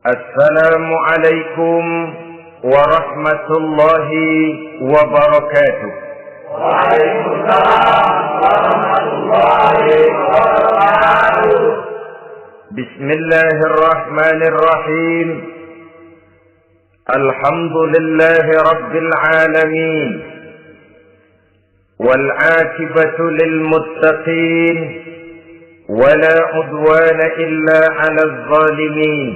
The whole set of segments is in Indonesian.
Assalamualaikum warahmatullahi wabarakatuh. Waalaikumsalam warahmatullahi wabarakatuh. Bismillahirrahmanirrahim. Alhamdulillahi rabbil alamin. Wal 'aqibatu lil muttaqin. ولا عدوان إلا على الظالمين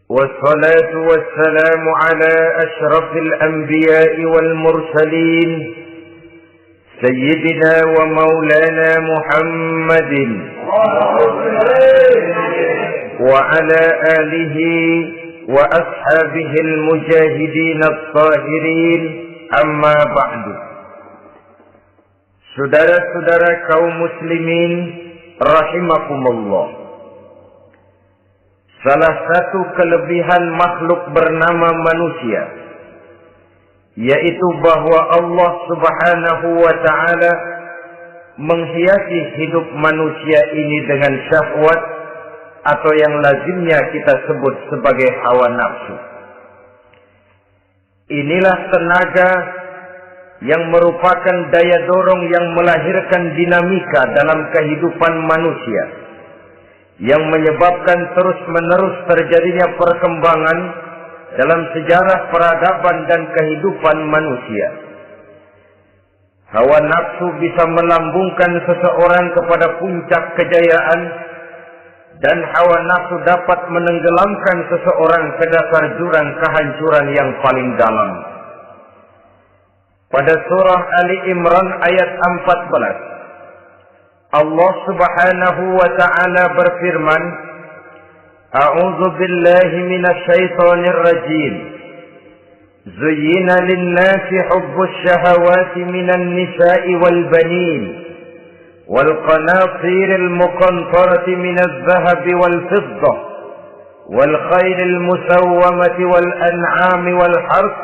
والصلاة والسلام على أشرف الأنبياء والمرسلين سيدنا ومولانا محمد وعلى آله وأصحابه المجاهدين الطاهرين أما بعد. Saudara-saudara kaum muslimin rahimakumullah. Salah satu kelebihan makhluk bernama manusia, yaitu bahwa Allah Subhanahu wa ta'ala menghiasi hidup manusia ini dengan syahwat atau yang lazimnya kita sebut sebagai hawa nafsu. Inilah tenaga yang merupakan daya dorong yang melahirkan dinamika dalam kehidupan manusia, yang menyebabkan terus-menerus terjadinya perkembangan dalam sejarah peradaban dan kehidupan manusia. Hawa nafsu bisa melambungkan seseorang kepada puncak kejayaan, dan hawa nafsu dapat menenggelamkan seseorang ke dasar jurang kehancuran yang paling dalam. Pada surah Ali Imran ayat 14, Allah Subhanahu wa ta'ala berfirman, A'udzu billahi minasy syaithanir rajim. Zuyyina lin-nasi hubbus syahawati minan nisa'i wal banin wal qanatiril muqantarati minadh dhahabi wal fiddah wal khaylil musawwamati wal an'ami wal harth.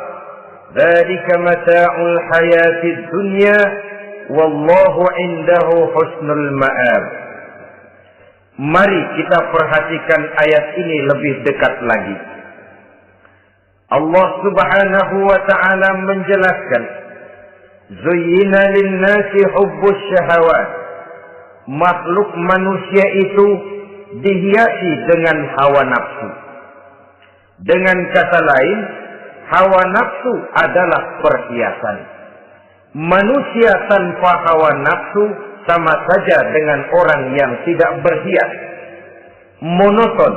Dzalika mata'ul hayatid dunya wallahu 'indahu husnul ma'ab. Mari kita perhatikan ayat ini lebih dekat lagi. Allah Subhanahu wa ta'ala menjelaskan, Zuyyina lin-nasi hubbus syahawat. Makhluk manusia itu dihiasi dengan hawa nafsu. Dengan kata lain, hawa nafsu adalah perhiasan. Manusia tanpa hawa nafsu sama saja dengan orang yang tidak berhias, monoton,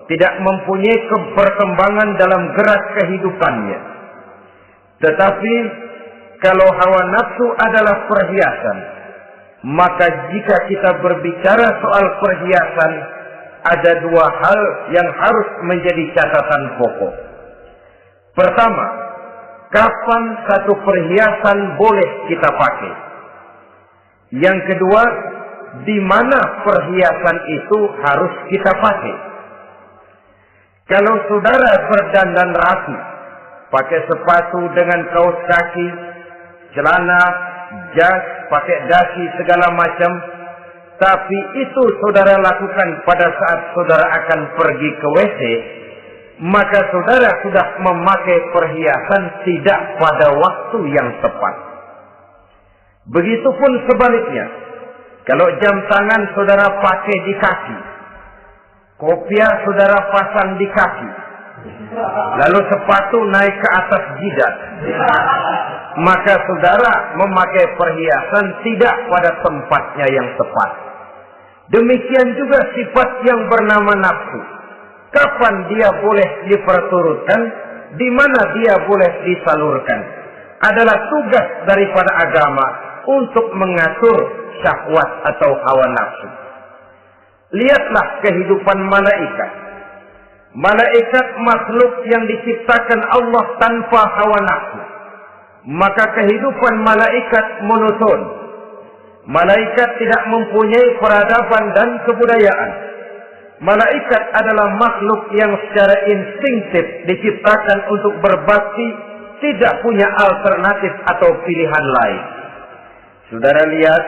tidak mempunyai perkembangan dalam gerak kehidupannya. Tetapi kalau hawa nafsu adalah perhiasan, maka jika kita berbicara soal perhiasan, ada dua hal yang harus menjadi catatan pokok. Pertama, kapan satu perhiasan boleh kita pakai? Yang kedua, di mana perhiasan itu harus kita pakai? Kalau saudara berdandan rapi, pakai sepatu dengan kaos kaki, celana, jas, pakai dasi segala macam, tapi itu saudara lakukan pada saat saudara akan pergi ke WC, maka saudara sudah memakai perhiasan tidak pada waktu yang tepat. Begitupun sebaliknya, kalau jam tangan saudara pakai di kaki, kopiah saudara pasang di kaki, lalu sepatu naik ke atas jidat, maka saudara memakai perhiasan tidak pada tempatnya yang tepat. Demikian juga sifat yang bernama nafsu. Kapan dia boleh diperturutkan, di mana dia boleh disalurkan, adalah tugas daripada agama untuk mengatur syahwat atau hawa nafsu. Lihatlah kehidupan malaikat. Malaikat makhluk yang diciptakan Allah tanpa hawa nafsu. Maka kehidupan malaikat monoton. Malaikat tidak mempunyai peradaban dan kebudayaan. Malaikat adalah makhluk yang secara instinktif diciptakan untuk berbakti, tidak punya alternatif atau pilihan lain. Saudara lihat,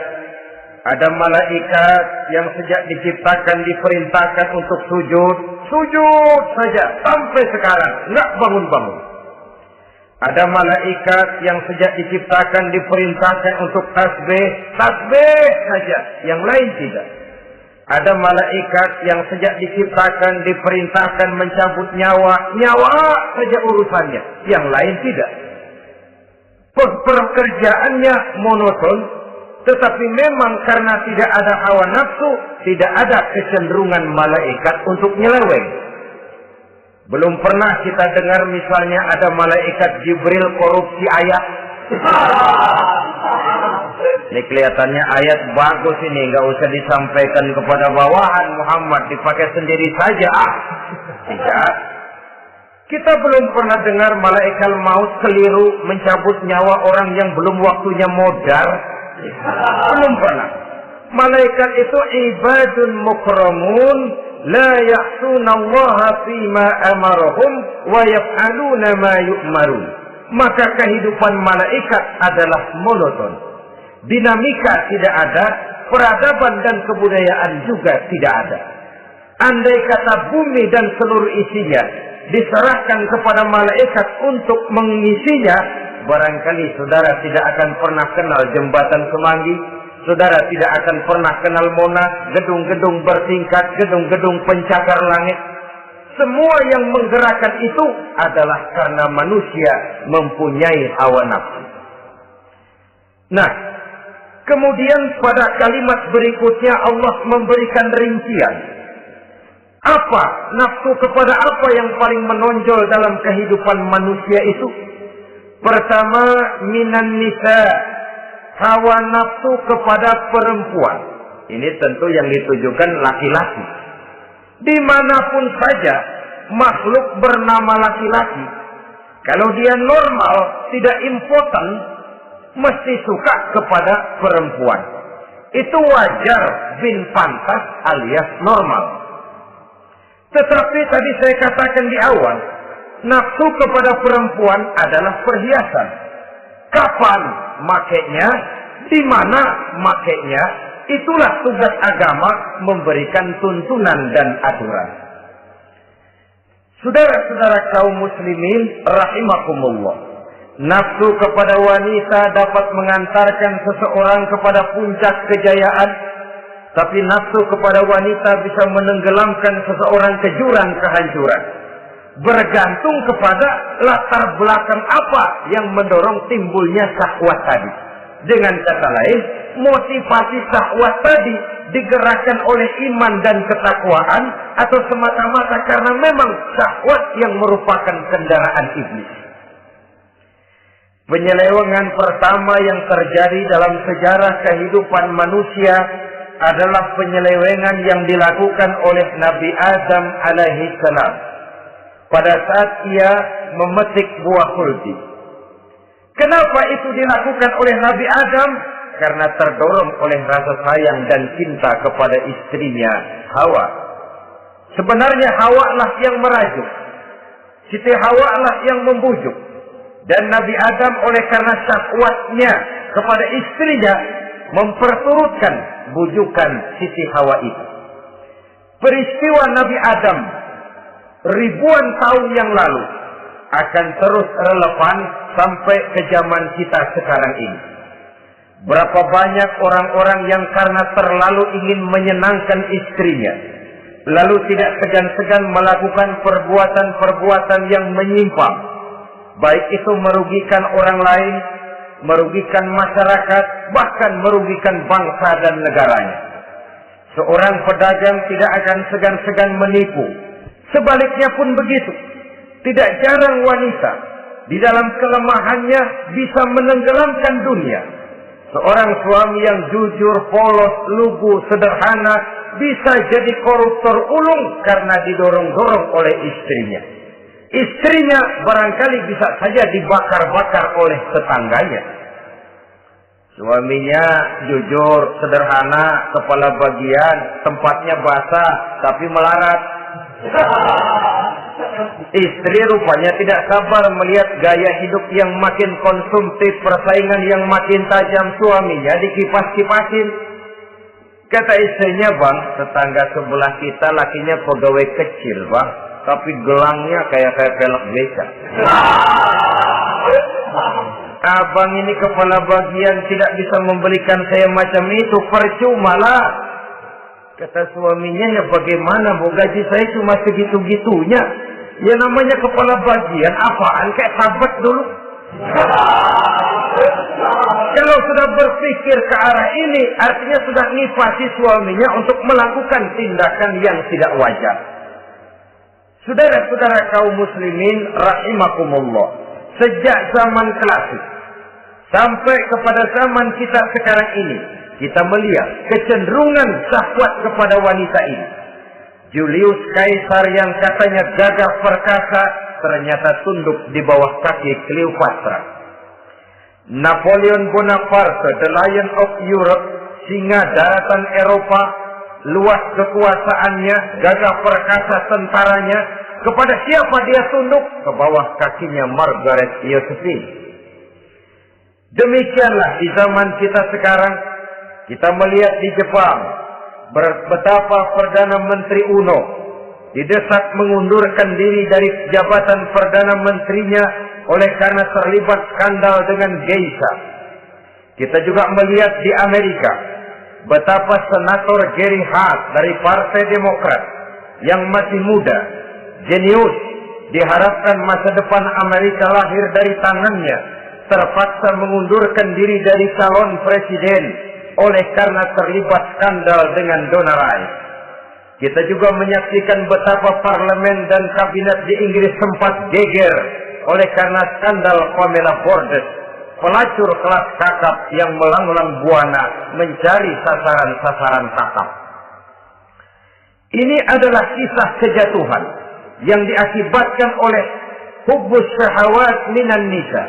ada malaikat yang sejak diciptakan diperintahkan untuk sujud, sujud saja sampai sekarang nggak bangun-bangun. Ada malaikat yang sejak diciptakan diperintahkan untuk tasbih saja, yang lain tidak. Ada malaikat yang sejak diciptakan diperintahkan mencabut nyawa saja urusannya, yang lain tidak. Pekerjaannya monoton, tetapi memang karena tidak ada hawa nafsu, tidak ada kecenderungan malaikat untuk nyeleweng. Belum pernah kita dengar misalnya ada malaikat Jibril korupsi ayat. Ini kelihatannya ayat bagus ini, nggak usah disampaikan kepada bawahan Muhammad, dipakai sendiri saja. Tidak. Kita belum pernah dengar malaikat maut keliru mencabut nyawa orang yang belum waktunya modar. Belum pernah. Malaikat itu ibadun mukramun, la ya'sunallaha fima amarahum wa yaf'aluna ma yu'marun. Maka kehidupan malaikat adalah monoton. Dinamika tidak ada, peradaban dan kebudayaan juga tidak ada. Andai kata bumi dan seluruh isinya diserahkan kepada malaikat untuk mengisinya, barangkali saudara tidak akan pernah kenal jembatan Semanggi, saudara tidak akan pernah kenal Monas, gedung-gedung bertingkat, gedung-gedung pencakar langit. Semua yang menggerakkan itu adalah karena manusia mempunyai hawa nafsu. Nah, kemudian pada kalimat berikutnya Allah memberikan rincian. Apa nafsu kepada apa yang paling menonjol dalam kehidupan manusia itu? Pertama, minan nisa, hawa nafsu kepada perempuan. Ini tentu yang ditujukan laki-laki. Dimanapun saja makhluk bernama laki-laki, kalau dia normal, tidak impoten, mesti suka kepada perempuan. Itu wajar, bin pantas alias normal. Tetapi tadi saya katakan di awal, nafsu kepada perempuan adalah perhiasan. Kapan makainya, di mana makainya, itulah tugas agama memberikan tuntunan dan aturan. Saudara-saudara kaum muslimin rahimakumullah, nafsu kepada wanita dapat mengantarkan seseorang kepada puncak kejayaan, tapi nafsu kepada wanita bisa menenggelamkan seseorang ke jurang kehancuran. Bergantung kepada latar belakang apa yang mendorong timbulnya syahwat tadi. Dengan kata lain, motivasi syahwat tadi digerakkan oleh iman dan ketakwaan atau semata-mata karena memang syahwat yang merupakan kendaraan iblis. Penyelewengan pertama yang terjadi dalam sejarah kehidupan manusia adalah penyelewengan yang dilakukan oleh Nabi Adam alaihi salam pada saat ia memetik buah khuldi. Kenapa itu dilakukan oleh Nabi Adam? Karena terdorong oleh rasa sayang dan cinta kepada istrinya Hawa. Sebenarnya Hawa lah yang merajuk, Siti Hawa lah yang membujuk, dan Nabi Adam oleh karena syahwatnya kepada istrinya memperturutkan bujukan Siti Hawa itu. Peristiwa Nabi Adam ribuan tahun yang lalu akan terus relevan sampai ke zaman kita sekarang ini. Berapa banyak orang-orang yang karena terlalu ingin menyenangkan istrinya, lalu tidak segan-segan melakukan perbuatan-perbuatan yang menyimpang, baik itu merugikan orang lain, merugikan masyarakat, bahkan merugikan bangsa dan negaranya. Seorang pedagang tidak akan segan-segan menipu. Sebaliknya pun begitu. Tidak jarang wanita di dalam kelemahannya bisa menenggelamkan dunia. Seorang suami yang jujur, polos, lugu, sederhana bisa jadi koruptor ulung karena didorong-dorong oleh istrinya. Istrinya barangkali bisa saja dibakar-bakar oleh tetangganya. Suaminya jujur, sederhana, kepala bagian, tempatnya basah, tapi melarat. Istri rupanya tidak sabar melihat gaya hidup yang makin konsumtif, persaingan yang makin tajam, suaminya dikipas-kipasin. Kata istrinya, bang, tetangga sebelah kita lakinya pegawai kecil, bang, tapi gelangnya kayak pelek beca. Abang ini kepala bagian tidak bisa membelikan saya macam itu, percuma lah. Kata suaminya, ya bagaimana, bu, gaji saya cuma segitu-gitunya. Ya namanya kepala bagian, apaan, kayak sahabat dulu. Kalau sudah berpikir ke arah ini, artinya sudah nifasi suaminya untuk melakukan tindakan yang tidak wajar. Saudara-saudara kaum muslimin rahimakumullah, sejak zaman klasik sampai kepada zaman kita sekarang ini, kita melihat kecenderungan syahwat kepada wanita ini. Julius Caesar yang katanya gagah perkasa ternyata tunduk di bawah kaki Cleopatra. Napoleon Bonaparte, the Lion of Europe, singa daratan Eropa, luas kekuasaannya, gagah perkasa tentaranya, kepada siapa dia tunduk? Ke bawah kakinya Margaret Josephine. Demikianlah di zaman kita sekarang, kita melihat di Jepang, betapa Perdana Menteri Uno didesak mengundurkan diri dari jabatan Perdana Menterinya oleh karena terlibat skandal dengan geisha. Kita juga melihat di Amerika betapa Senator Gary Hart dari Partai Demokrat yang masih muda, jenius, diharapkan masa depan Amerika lahir dari tangannya, terpaksa mengundurkan diri dari calon presiden oleh karena terlibat skandal dengan donor rights. Kita juga menyaksikan betapa parlemen dan kabinet di Inggris sempat geger oleh karena skandal Pamela Bordes, pelacur kelas kakap yang melanglang buana mencari sasaran-sasaran kakap. Ini adalah kisah kejatuhan yang diakibatkan oleh hubbus syahawat minan nisa.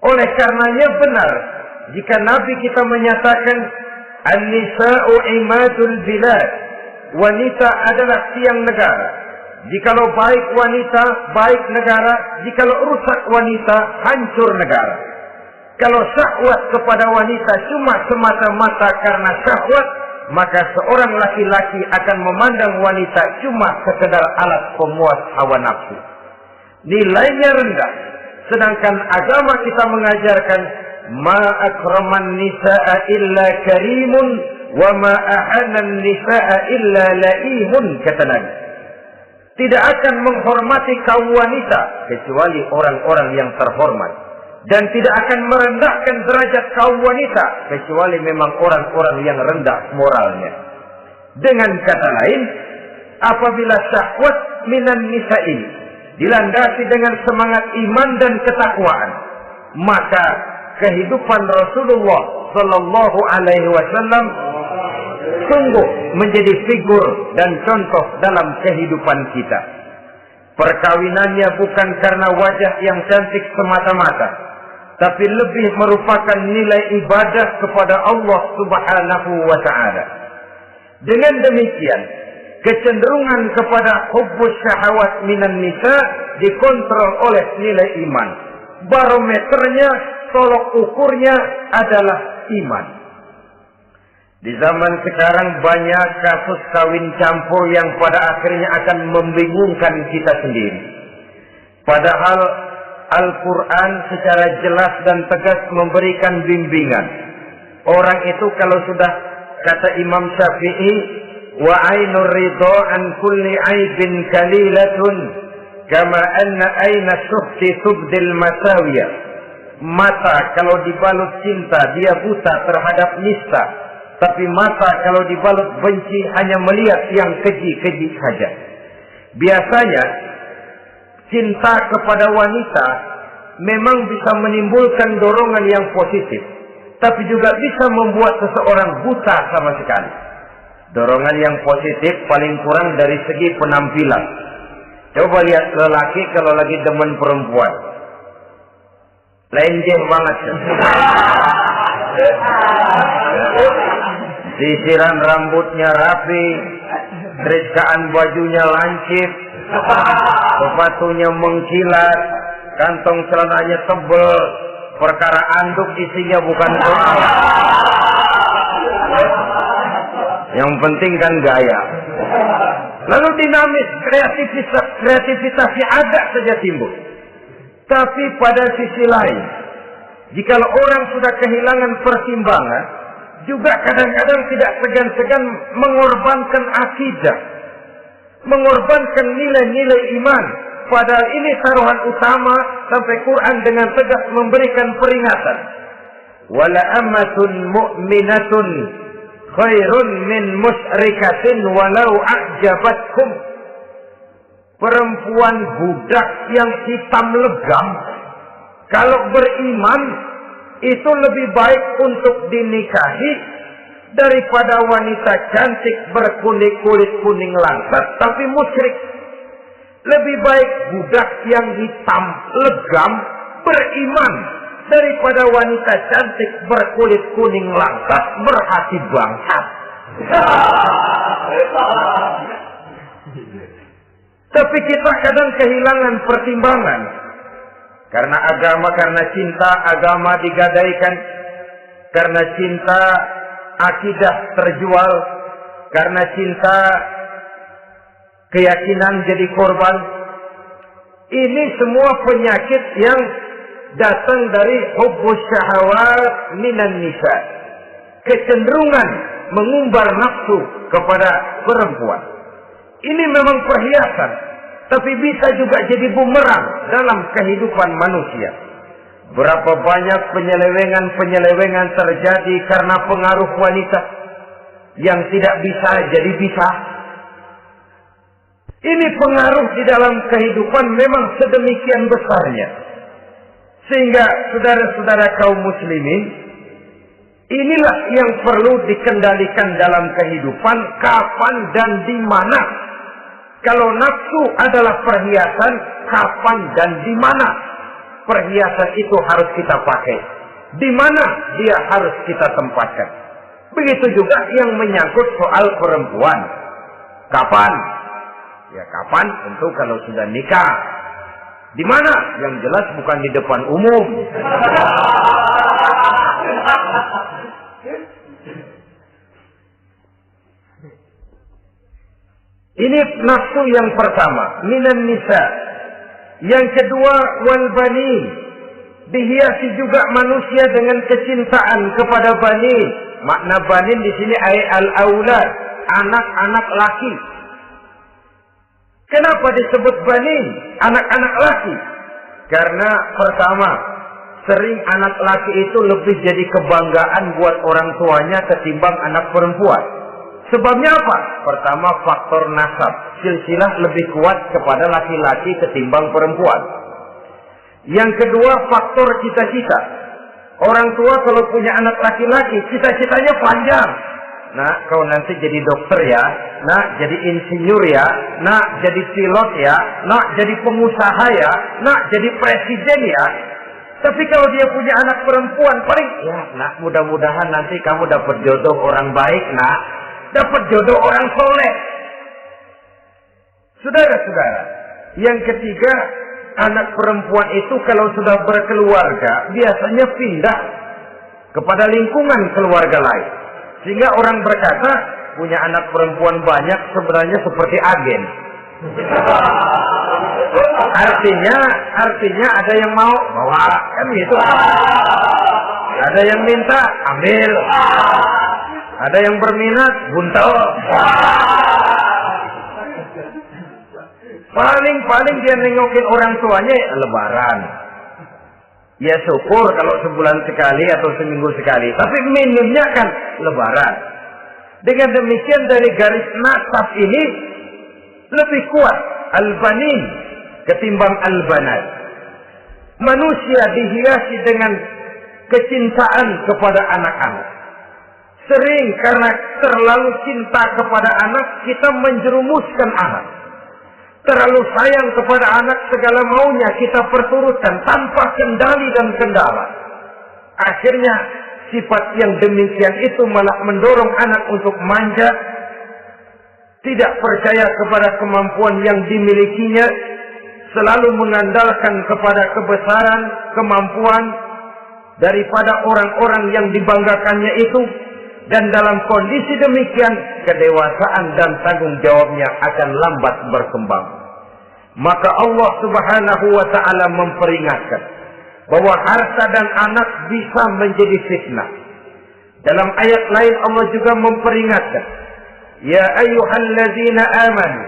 Oleh karenanya benar jika Nabi kita menyatakan an-nisa'u imadul bilad, wanita adalah tiang negara. Jikalau baik wanita, baik negara. Jikalau rusak wanita, hancur negara. Kalau syahwat kepada wanita cuma semata-mata karena syahwat, maka seorang laki-laki akan memandang wanita cuma sekedar alat pemuas hawa nafsu. Nilainya rendah. Sedangkan agama kita mengajarkan ma akraman nisa'a illa karimun wa ma ahanan nisa'a illa laimun, kata Nabi. Tidak akan menghormati kaum wanita kecuali orang-orang yang terhormat, dan tidak akan merendahkan derajat kaum wanita kecuali memang orang-orang yang rendah moralnya. Dengan kata lain, apabila syahwat minan nisa'i dilandasi dengan semangat iman dan ketakwaan, maka kehidupan Rasulullah sallallahu alaihi wasallam sungguh menjadi figur dan contoh dalam kehidupan kita. Perkawinannya bukan karena wajah yang cantik semata-mata, tapi lebih merupakan nilai ibadah kepada Allah Subhanahu wa taala. Dengan demikian, kecenderungan kepada hubbus syahawat minan nisa dikontrol oleh nilai iman. Barometernya, tolok ukurnya adalah iman. Di zaman sekarang banyak kasus kawin campur yang pada akhirnya akan membingungkan kita sendiri. Padahal Al-Quran secara jelas dan tegas memberikan bimbingan. Orang itu kalau sudah, kata Imam Syafi'i, wa ainur ridha an kulli aibin kalilatun kama anna aina syuhti tubdil masawiya. Mata kalau dibalut cinta dia buta terhadap nista, tapi mata kalau dibalut benci hanya melihat yang keji-keji saja. Biasanya cinta kepada wanita memang bisa menimbulkan dorongan yang positif, tapi juga bisa membuat seseorang buta sama sekali. Dorongan yang positif paling kurang dari segi penampilan. Coba lihat lelaki kalau lagi demen perempuan, lenjeh banget. Sisiran rambutnya rapi, terikaan bajunya lancip, sepatunya mengkilat, kantong celananya tebel, perkara anduk isinya bukan soal. Yang penting kan gaya. Lalu dinamis, kreativitasnya ada saja timbul. Tapi pada sisi lain, jika orang sudah kehilangan pertimbangan, juga kadang-kadang tidak segan-segan mengorbankan akidah, mengorbankan nilai-nilai iman. Padahal ini taruhan utama, sampai Quran dengan tegas memberikan peringatan. Wala ammatun mu'minatun khairun min musyrikatin walau a'jabatkum. Perempuan budak yang hitam legam, kalau beriman, itu lebih baik untuk dinikahi daripada wanita cantik berkulit kuning langsat tapi musyrik. Lebih baik budak yang hitam legam beriman daripada wanita cantik berkulit kuning langsat berhati bangsat. Tapi kita kadang kehilangan pertimbangan. Karena agama, karena cinta agama digadaikan. Karena cinta akidah terjual. Karena cinta keyakinan jadi korban. Ini semua penyakit yang datang dari hubbus syahawat minan nisa. Kecenderungan mengumbar nafsu kepada perempuan. Ini memang perhiasan, tapi bisa juga jadi bumerang dalam kehidupan manusia. Berapa banyak penyelewengan terjadi karena pengaruh wanita yang tidak bisa jadi bisa. Ini pengaruh di dalam kehidupan memang sedemikian besarnya. Sehingga saudara-saudara kaum muslimin, inilah yang perlu dikendalikan dalam kehidupan, kapan dan di mana. Kalau nafsu adalah perhiasan, kapan dan di mana perhiasan itu harus kita pakai. Di mana dia harus kita tempatkan. Begitu juga yang menyangkut soal perempuan. Kapan? Ya kapan? Tentu kalau sudah nikah. Di mana? Yang jelas bukan di depan umum. Ini nafsu yang pertama, minan nisa. Yang kedua, wal banin. Dihiasi juga manusia dengan kecintaan kepada banin. Makna banin di sini ay al-aulad, anak-anak laki. Kenapa disebut banin, anak-anak laki? Karena pertama, sering anak laki itu lebih jadi kebanggaan buat orang tuanya ketimbang anak perempuan. Sebabnya apa? Pertama, faktor nasab. Silsilah lebih kuat kepada laki-laki ketimbang perempuan. Yang kedua, faktor cita-cita. Orang tua kalau punya anak laki-laki, cita-citanya panjang. Nah, kau nanti jadi dokter ya. Nah, jadi insinyur ya. Nah, jadi pilot ya. Nah, jadi pengusaha ya. Nah, jadi presiden ya. Tapi kalau dia punya anak perempuan, paling, ya nak, mudah-mudahan nanti kamu dapat jodoh orang baik nak. Dapat jodoh orang soleh. Saudara-saudara, yang ketiga, anak perempuan itu kalau sudah berkeluarga, biasanya pindah kepada lingkungan keluarga lain. Sehingga orang berkata, punya anak perempuan banyak sebenarnya seperti agen. Artinya ada yang mau bawa, kan gitu. Ada yang minta, ambil. Ada yang berminat, buntel. Paling dia nengokin orang tuanya lebaran. Ya syukur kalau sebulan sekali atau seminggu sekali. Tapi minimnya kan lebaran. Dengan demikian dari garis nasab ini lebih kuat al-banin ketimbang al-banat. Manusia dihiasi dengan kecintaan kepada anak-anak. Sering karena terlalu cinta kepada anak, kita menjerumuskan anak. Terlalu sayang kepada anak, segala maunya kita perturutkan tanpa kendali dan kendala. Akhirnya sifat yang demikian itu malah mendorong anak untuk manja, tidak percaya kepada kemampuan yang dimilikinya, selalu mengandalkan kepada kebesaran, kemampuan daripada orang-orang yang dibanggakannya itu. Dan dalam kondisi demikian, kedewasaan dan tanggung jawabnya akan lambat berkembang. Maka Allah Subhanahu wa ta'ala memperingatkan bahwa harta dan anak bisa menjadi fitnah. Dalam ayat lain Allah juga memperingatkan, ya ayyuhalladzina amanu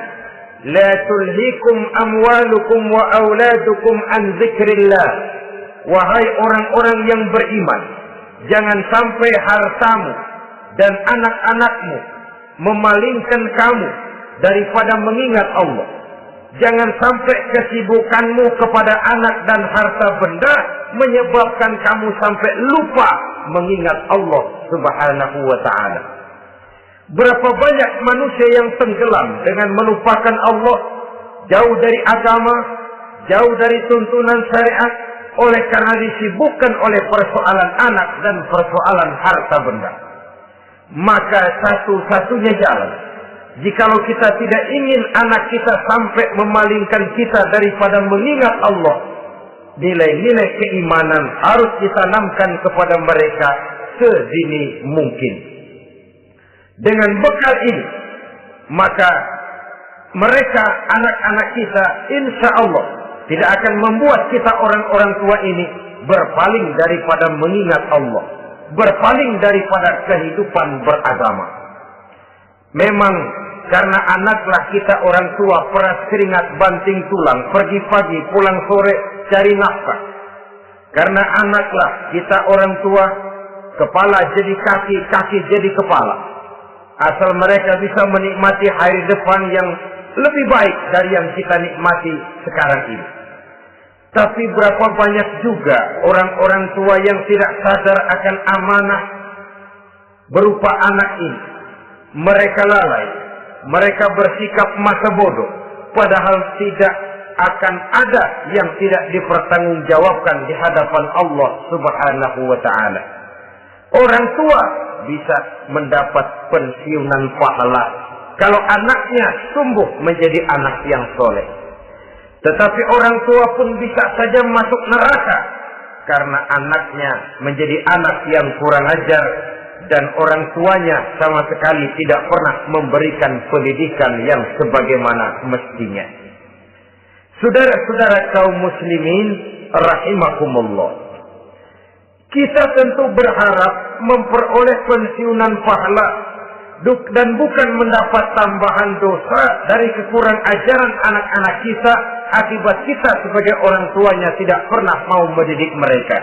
la tulhikum amwalukum wa auladukum an dzikrillah. Wahai orang-orang yang beriman, jangan sampai hartamu dan anak-anakmu memalingkan kamu daripada mengingat Allah. Jangan sampai kesibukanmu kepada anak dan harta benda menyebabkan kamu sampai lupa mengingat Allah Subhanahu wa ta'ala. Berapa banyak manusia yang tenggelam dengan melupakan Allah, jauh dari agama, jauh dari tuntunan syariat, oleh karena disibukkan oleh persoalan anak dan persoalan harta benda. Maka satu-satunya jalan, jikalau kita tidak ingin anak kita sampai memalingkan kita daripada mengingat Allah, nilai-nilai keimanan harus ditanamkan kepada mereka sedini mungkin. Dengan bekal ini, maka mereka, anak-anak kita, insya Allah tidak akan membuat kita orang-orang tua ini berpaling daripada mengingat Allah, berpaling daripada kehidupan beragama. Memang karena anaklah kita orang tua peras keringat banting tulang, pergi pagi pulang sore cari nafkah. Karena anaklah kita orang tua, kepala jadi kaki, kaki jadi kepala. Asal mereka bisa menikmati hari depan yang lebih baik dari yang kita nikmati sekarang ini. Tapi berapa banyak juga orang-orang tua yang tidak sadar akan amanah berupa anak ini. Mereka lalai, mereka bersikap masa bodoh, padahal tidak akan ada yang tidak dipertanggungjawabkan di hadapan Allah Subhanahu wa ta'ala. Orang tua bisa mendapat pensiunan pahala kalau anaknya tumbuh menjadi anak yang soleh. Tetapi orang tua pun bisa saja masuk neraka karena anaknya menjadi anak yang kurang ajar dan orang tuanya sama sekali tidak pernah memberikan pendidikan yang sebagaimana mestinya. Saudara-saudara kaum muslimin rahimakumullah, kita tentu berharap memperoleh pensiunan pahala dan bukan mendapat tambahan dosa dari kekurang ajaran anak-anak kita akibat kita sebagai orang tuanya tidak pernah mau mendidik mereka.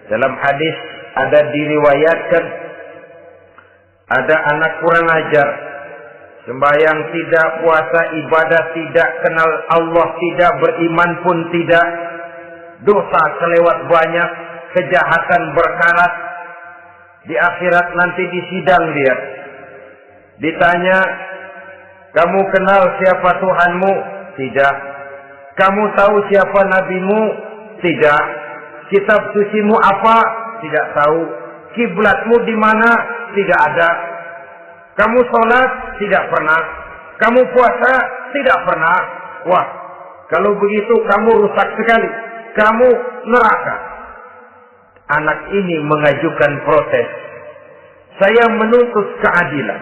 Dalam hadis ada diriwayatkan, ada anak kurang ajar, sembahyang tidak, puasa ibadah tidak, kenal Allah tidak, beriman pun tidak, dosa kelewat banyak, kejahatan berkarat. Di akhirat nanti disidang dia, ditanya, kamu kenal siapa Tuhanmu? Tidak. Kamu tahu siapa nabimu? Tidak. Kitab sucimu apa? Tidak tahu. Kiblatmu di mana? Tidak ada. Kamu sholat? Tidak pernah. Kamu puasa? Tidak pernah. Wah, kalau begitu kamu rusak sekali. Kamu neraka. Anak ini mengajukan protes. Saya menuntut keadilan.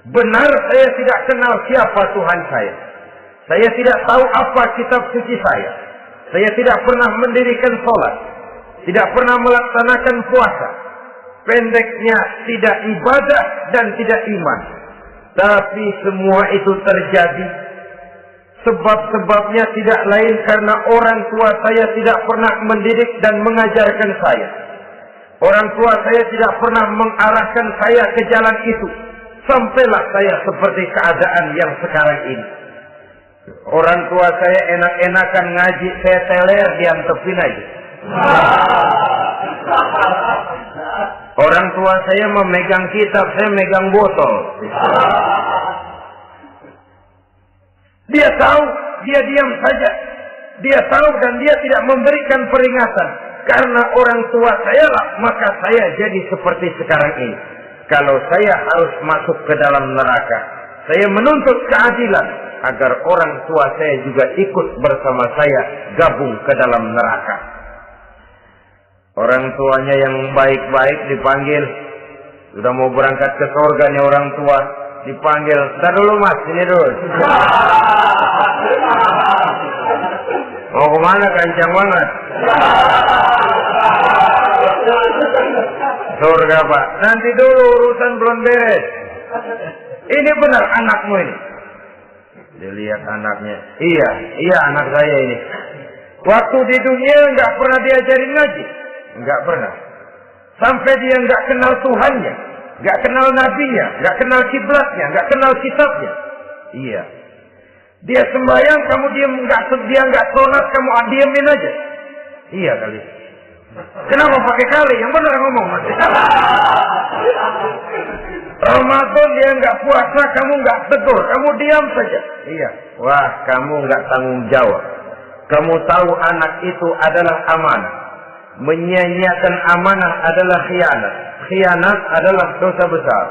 Benar saya tidak kenal siapa Tuhan saya. Saya tidak tahu apa kitab suci saya. Saya tidak pernah mendirikan sholat. Tidak pernah melaksanakan puasa. Pendeknya tidak ibadah dan tidak iman. Tapi semua itu terjadi. Sebab-sebabnya tidak lain karena orang tua saya tidak pernah mendidik dan mengajarkan saya. Orang tua saya tidak pernah mengarahkan saya ke jalan itu. Sampailah saya seperti keadaan yang sekarang ini. Orang tua saya enak-enakan ngaji, saya teler diantepin aja. Orang tua saya memegang kitab, saya megang botol. Dia tahu, dia diam saja. Dia tahu dan dia tidak memberikan peringatan. Karena orang tua saya lah, maka saya jadi seperti sekarang ini. Kalau saya harus masuk ke dalam neraka, saya menuntut keadilan agar orang tua saya juga ikut bersama saya gabung ke dalam neraka. Orang tuanya yang baik-baik dipanggil, Sudah mau berangkat ke surga nih orang tua, dipanggil, "Ntar dulu mas, sini dulu." Mau kemana, kencang banget? Surga pak, nanti dulu urusan belum beres. Ini benar anakmu ini. Dilihat anaknya, iya anak saya ini. Waktu di dunia nggak pernah diajarin ngaji, nggak pernah. Sampai dia nggak kenal Tuhannya, nggak kenal nabinya, nggak kenal kiblatnya, nggak kenal kitabnya. Iya. Dia sembahyang, kamu dia nggak sholat, kamu diemin aja. Iya kali. Kenapa pakai kali? Yang benar ngomong mas. Ramadan dia nggak puasa, kamu nggak tegur, kamu diam saja. Iya. Wah, kamu nggak tanggung jawab. Kamu tahu anak itu adalah amanah. Menyia-nyiakan amanah adalah khianat. Khianat adalah dosa besar.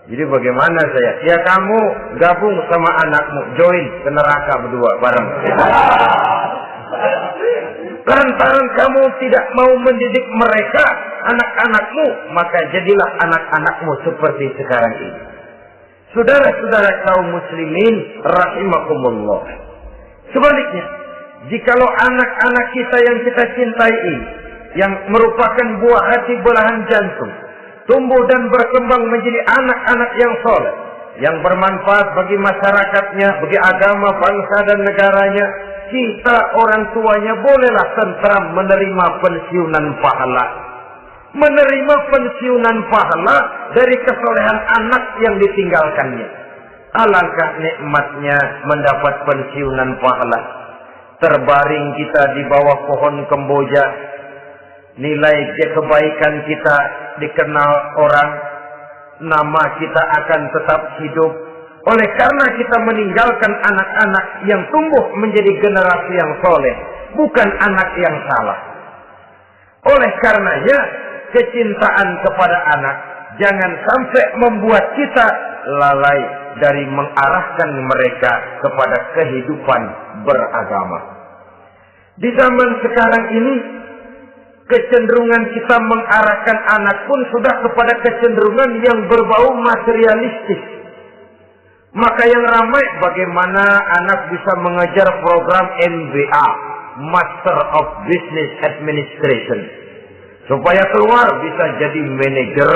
Jadi bagaimana saya? Ya kamu gabung sama anakmu, join ke neraka berdua bareng. Lantaran kamu tidak mau mendidik mereka, anak-anakmu, maka jadilah anak-anakmu seperti sekarang ini. Saudara-saudara kaum muslimin rahimakumullah. Sebaliknya, jikalau anak-anak kita yang kita cintai ini, yang merupakan buah hati belahan jantung, tumbuh dan berkembang menjadi anak-anak yang soleh, yang bermanfaat bagi masyarakatnya, bagi agama, bangsa dan negaranya, kita orang tuanya bolehlah tentram menerima pensiunan pahala. Menerima pensiunan pahala dari kesolehan anak yang ditinggalkannya. Alangkah nikmatnya mendapat pensiunan pahala. Terbaring kita di bawah pohon kemboja, nilai kebaikan kita dikenal orang, nama kita akan tetap hidup. Oleh karena kita meninggalkan anak-anak yang tumbuh menjadi generasi yang soleh, bukan anak yang salah. Oleh karenanya, kecintaan kepada anak jangan sampai membuat kita lalai dari mengarahkan mereka kepada kehidupan beragama. Di zaman sekarang ini, kecenderungan kita mengarahkan anak pun sudah kepada kecenderungan yang berbau materialistis. Maka yang ramai bagaimana anak bisa mengejar program MBA, Master of Business Administration, supaya keluar bisa jadi manajer.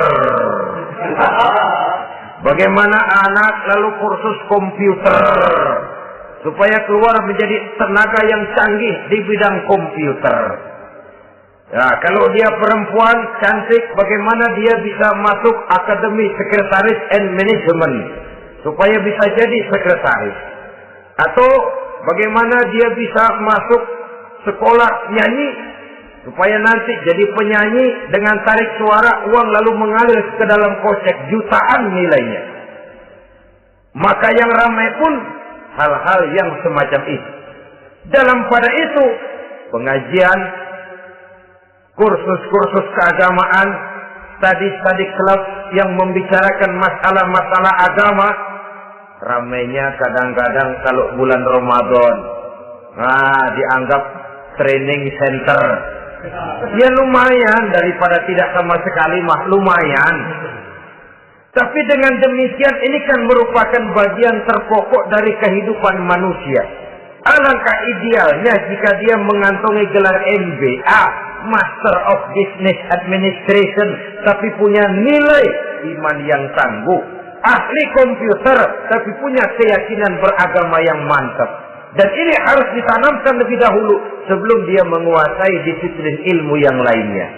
Bagaimana anak lalu kursus komputer, supaya keluar menjadi tenaga yang canggih di bidang komputer. Ya, kalau dia perempuan cantik, bagaimana dia bisa masuk Akademi Sekretaris and Management, supaya bisa jadi sekretaris. Atau bagaimana dia bisa masuk sekolah nyanyi, supaya nanti jadi penyanyi dengan tarik suara, uang lalu mengalir ke dalam kocek jutaan nilainya. Maka yang ramai pun hal-hal yang semacam itu. Dalam pada itu, pengajian, kursus-kursus keagamaan, study club yang membicarakan masalah-masalah agama, ramainya kadang-kadang kalau bulan Ramadan, dianggap training center. Ya lumayan, daripada tidak sama sekali mah lumayan. Tapi dengan demikian ini kan merupakan bagian terpokok dari kehidupan manusia. Alangkah idealnya jika dia mengantongi gelar MBA, Master of Business Administration, tapi punya nilai iman yang tangguh, ahli komputer, tapi punya keyakinan beragama yang mantap. Dan ini harus ditanamkan lebih dahulu sebelum dia menguasai disiplin ilmu yang lainnya.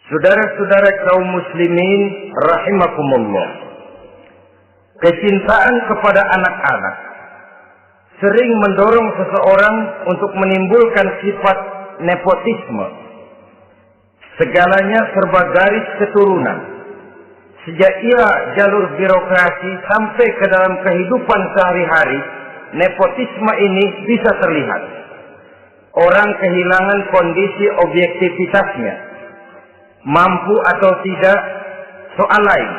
Saudara-saudara kaum muslimin rahimakumullah, kecintaan kepada anak-anak sering mendorong seseorang untuk menimbulkan sifat nepotisme. Segalanya serba garis keturunan. Sejak ia jalur birokrasi sampai ke dalam kehidupan sehari-hari, nepotisme ini bisa terlihat. Orang kehilangan kondisi objektivitasnya. Mampu atau tidak, soal lain.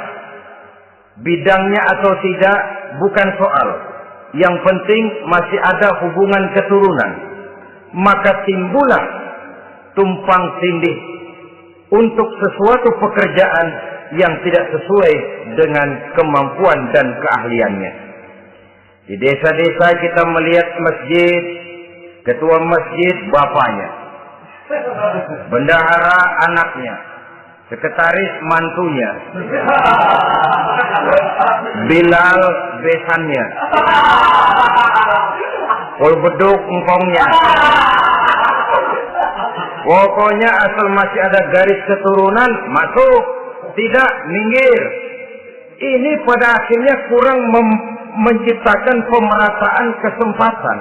Bidangnya atau tidak, bukan soal. Yang penting masih ada hubungan keturunan. Maka timbullah tumpang tindih untuk sesuatu pekerjaan yang tidak sesuai dengan kemampuan dan keahliannya. Di desa-desa kita melihat masjid, ketua masjid bapaknya, bendahara anaknya, sekretaris mantunya, Bilal besannya, polbeduk engkongnya. Pokoknya asal masih ada garis keturunan, masuk, tidak minggir. Ini pada akhirnya kurang menciptakan pemerataan kesempatan.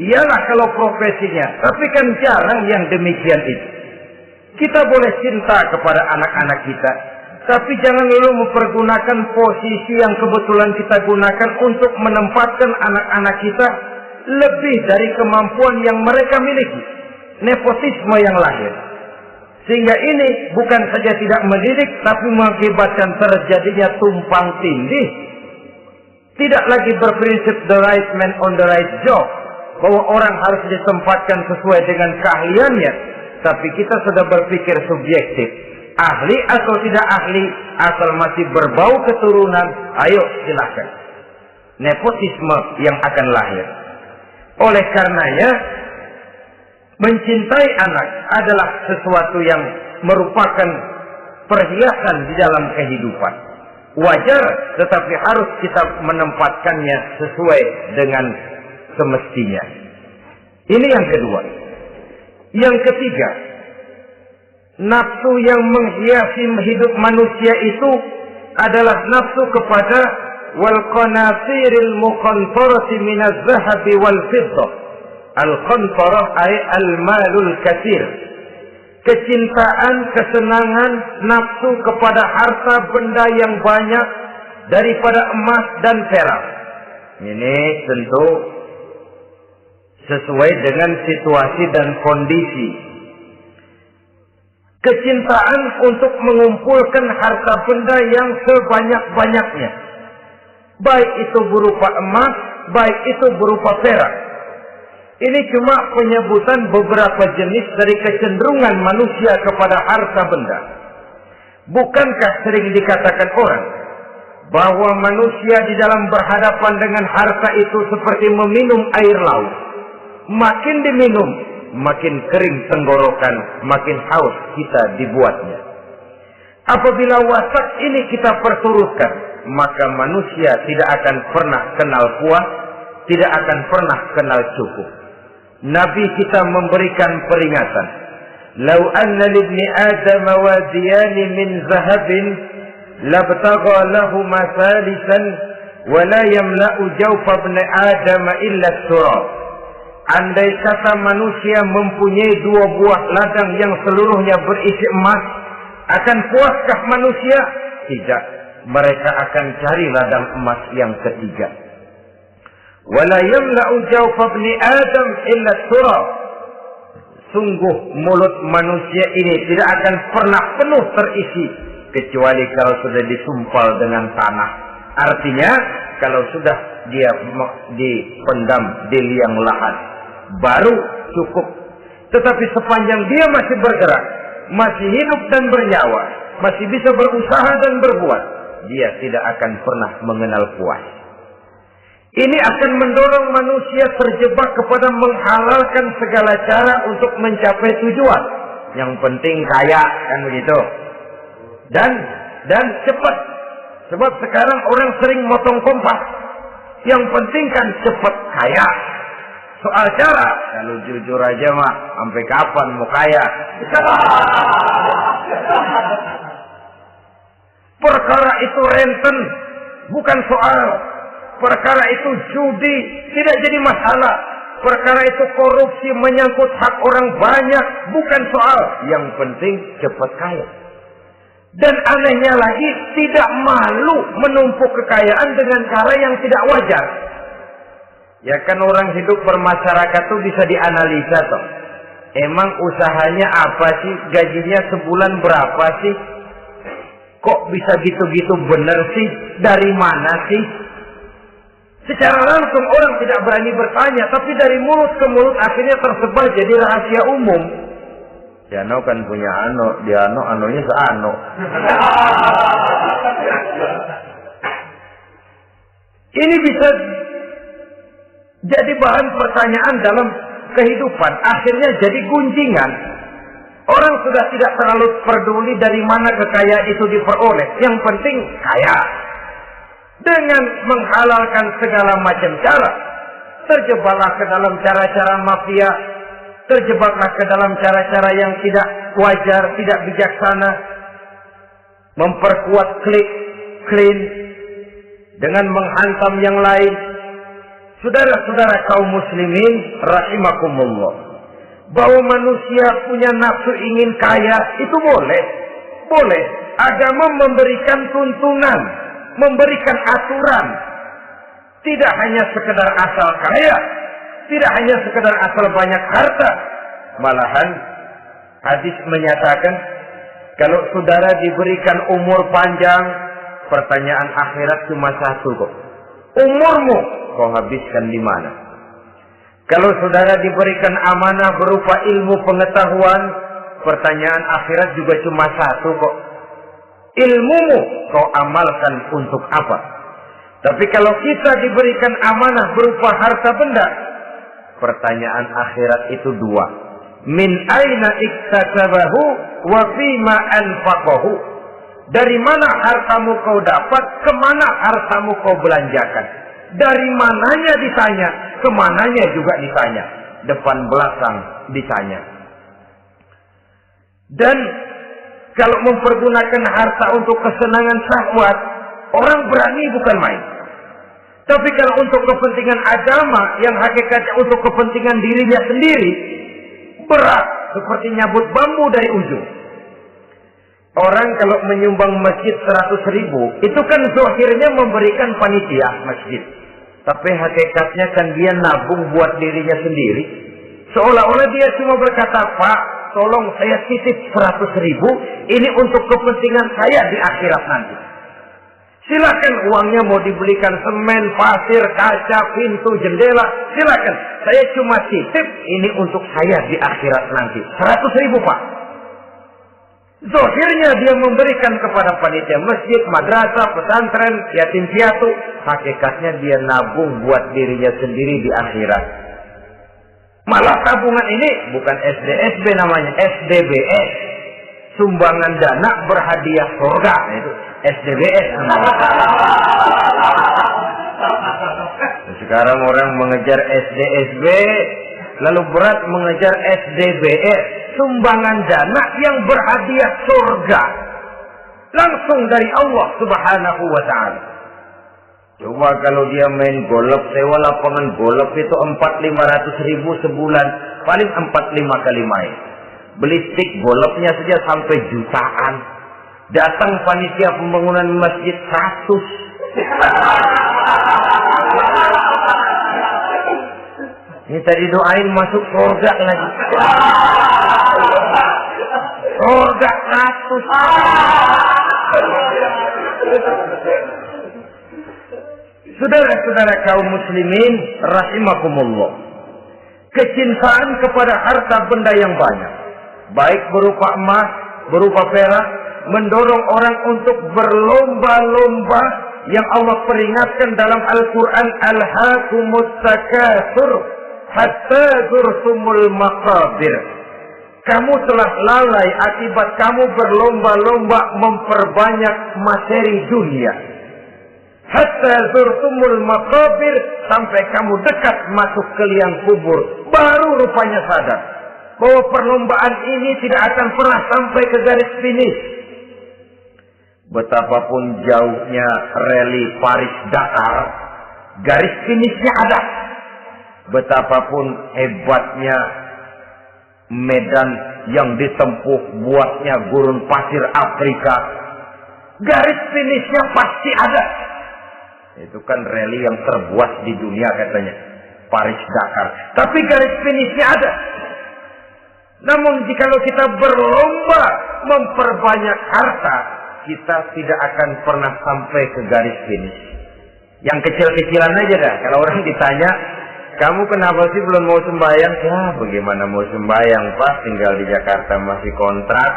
Iyalah kalau profesinya, tapi kan jarang yang demikian itu. Kita boleh cinta kepada anak-anak kita, tapi jangan lalu mempergunakan posisi yang kebetulan kita gunakan untuk menempatkan anak-anak kita lebih dari kemampuan yang mereka miliki. Nepotisme yang lahir. Sehingga ini bukan saja tidak mendidik, tapi mengakibatkan terjadinya tumpang tindih. Tidak lagi berprinsip the right man on the right job, bahwa orang harus ditempatkan sesuai dengan keahliannya, tapi kita sudah berpikir subjektif. Ahli atau tidak ahli, asal masih berbau keturunan, ayo silakan. Nepotisme yang akan lahir. Oleh karenanya, mencintai anak adalah sesuatu yang merupakan perhiasan di dalam kehidupan. Wajar, tetapi harus kita menempatkannya sesuai dengan semestinya. Ini yang kedua. Yang ketiga, nafsu yang menghiasi hidup manusia itu adalah nafsu kepada wal qanatiril muqantarati minaz zahabi wal fiddah. Al-qantarah ay al-malul katsir. Kecintaan, kesenangan, nafsu kepada harta benda yang banyak daripada emas dan perak. Ini tentu sesuai dengan situasi dan kondisi. Kecintaan untuk mengumpulkan harta benda yang sebanyak-banyaknya. Baik itu berupa emas, baik itu berupa perak. Ini cuma penyebutan beberapa jenis dari kecenderungan manusia kepada harta benda. Bukankah sering dikatakan orang bahwa manusia di dalam berhadapan dengan harta itu seperti meminum air laut. Makin diminum, makin kering tenggorokan, makin haus kita dibuatnya. Apabila watak ini kita perturutkan, maka manusia tidak akan pernah kenal puas, tidak akan pernah kenal cukup. Nabi kita memberikan peringatan. Lau anna libni Adam wadiyan min zahabin labtagha lahu masalisan wa la yamla'u jawfa ibni Adam illa turab. Andai kata manusia mempunyai dua buah ladang yang seluruhnya berisi emas, akan puaskah manusia? Tidak. Mereka akan cari ladang emas yang ketiga. Wala yamla'u jawfa ibni Adam illa turab. Sungguh mulut manusia ini tidak akan pernah penuh terisi kecuali kalau sudah disumpal dengan tanah. Artinya kalau sudah dia dipendam di liang lahat baru cukup. Tetapi sepanjang dia masih bergerak, masih hidup dan bernyawa, masih bisa berusaha dan berbuat, dia tidak akan pernah mengenal puas. Ini akan mendorong manusia terjebak kepada menghalalkan segala cara untuk mencapai tujuan. Yang penting kaya, kan begitu. Dan cepat. Sebab sekarang orang sering motong kompas. Yang penting kan cepat kaya. Soal cara, kalau jujur aja mah, sampai kapan mau kaya? Perkara itu renten, bukan soal. Perkara itu judi, tidak jadi masalah. Perkara itu korupsi menyangkut hak orang banyak, bukan soal. Yang penting cepat kaya. Dan anehnya lagi, tidak malu menumpuk kekayaan dengan cara yang tidak wajar. Ya kan orang hidup bermasyarakat itu bisa dianalisa toh. Emang usahanya apa sih? Gajinya sebulan berapa sih? Kok bisa gitu-gitu bener sih? Dari mana sih? Secara langsung orang tidak berani bertanya, tapi dari mulut ke mulut akhirnya tersebar jadi rahasia umum. Diano kan punya ano, Diano anonya seano. Ini bisa jadi bahan pertanyaan dalam kehidupan. Akhirnya jadi gunjingan. Orang sudah tidak terlalu peduli dari mana kekayaan itu diperoleh. Yang penting kaya. Dengan menghalalkan segala macam cara. Terjebaklah ke dalam cara-cara mafia. Terjebaklah ke dalam cara-cara yang tidak wajar, tidak bijaksana. Memperkuat klan dengan menghantam yang lain. Saudara-saudara kaum muslimin rahimakumullah, bahwa manusia punya nafsu ingin kaya itu boleh. Boleh. Agama memberikan tuntunan, memberikan aturan. Tidak hanya sekedar asal kaya, tidak hanya sekedar asal banyak harta. Malahan hadis menyatakan kalau saudara diberikan umur panjang, pertanyaan akhirat cuma satu kok. Umurmu kau habiskan di mana? Kalau saudara diberikan amanah berupa ilmu pengetahuan, pertanyaan akhirat juga cuma satu kok. Ilmumu kau amalkan untuk apa? Tapi kalau kita diberikan amanah berupa harta benda, pertanyaan akhirat itu dua. Min aina iktasabahu wa fima anfaqahu. Dari mana hartamu kau dapat, kemana hartamu kau belanjakan. Dari mananya ditanya, kemananya juga ditanya. Depan belakang ditanya. Dan kalau mempergunakan harta untuk kesenangan syahwat, orang berani bukan main. Tapi kalau untuk kepentingan agama, yang hakikatnya untuk kepentingan dirinya sendiri, berat seperti nyabut bambu dari ujung. Orang kalau menyumbang masjid 100.000, itu kan zahirnya memberikan panitia masjid. Tapi hakikatnya kan dia nabung buat dirinya sendiri. Seolah-olah dia cuma berkata, Pak, tolong saya titip 100.000, ini untuk kepentingan saya di akhirat nanti. Silakan uangnya mau dibelikan semen, pasir, kaca, pintu, jendela, silakan. Saya cuma titip, ini untuk saya di akhirat nanti. 100.000 Pak. Zahirnya dia memberikan kepada panitia masjid, madrasah, pesantren, yatim piatu. Hakikatnya dia nabung buat dirinya sendiri di akhirat. Malah tabungan ini bukan SDSB namanya, SDBS. Sumbangan dana berhadiah surga. Itu SDBS. Sekarang orang mengejar SDSB, lalu berat mengejar SDBS. Sumbangan dana yang berhadiah surga. Langsung dari Allah subhanahu wa ta'ala. Coba kalau dia main golf, sewa lapangan golf itu 400-500 ribu sebulan. Paling 4-5 kali main. Beli stick golfnya saja sampai jutaan. Datang panitia pembangunan masjid 100. Minta didoain masuk surga lagi. Surga 100. Saudara-saudara kaum muslimin rahimakumullah. Kecintaan kepada harta benda yang banyak, baik berupa emas, berupa perak, mendorong orang untuk berlomba-lomba yang Allah peringatkan dalam Al-Quran, Alhaakumut takatsur hatta zurtumul maqabir. Kamu telah lalai akibat kamu berlomba-lomba memperbanyak materi dunia. Hatta zurtumul maqabir, sampai kamu dekat masuk ke liang kubur, baru rupanya sadar bahwa perlombaan ini tidak akan pernah sampai ke garis finish. Betapapun jauhnya rally Paris-Dakar, garis finishnya ada. Betapapun hebatnya medan yang ditempuh buatnya gurun pasir Afrika, garis finishnya pasti ada. Itu kan rally yang terbuat di dunia katanya, Paris-Dakar. Tapi garis finishnya ada. Namun jikalau kita berlomba memperbanyak harta, kita tidak akan pernah sampai ke garis finish. Yang kecil-kecilan aja dah. Kalau orang ditanya, kamu kenapa sih belum mau sembahyang? Ya, bagaimana mau sembahyang, Pak? Tinggal di Jakarta masih kontrak.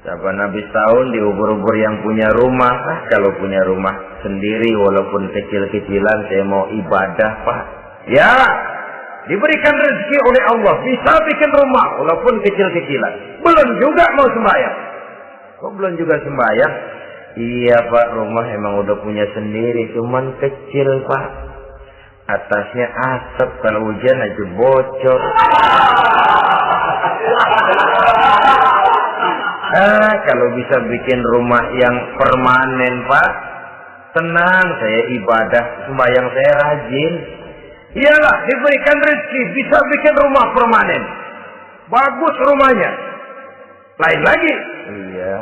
Saban habis tahun diubur-ubur yang punya rumah. Kalau punya rumah sendiri walaupun kecil-kecilan, saya mau ibadah, Pak. Ya, diberikan rezeki oleh Allah, bisa bikin rumah walaupun kecil-kecilan. Belum juga mau sembahyang. Kok belum juga sembahyang? Iya, Pak, rumah emang udah punya sendiri, cuman kecil, Pak. Atasnya asap, kalau hujan aja bocor. Kalau bisa bikin rumah yang permanen, Pak, tenang, saya ibadah, sembahyang saya rajin. Iyalah, diberikan rezeki, bisa bikin rumah permanen. Bagus rumahnya. Lain lagi. Iya,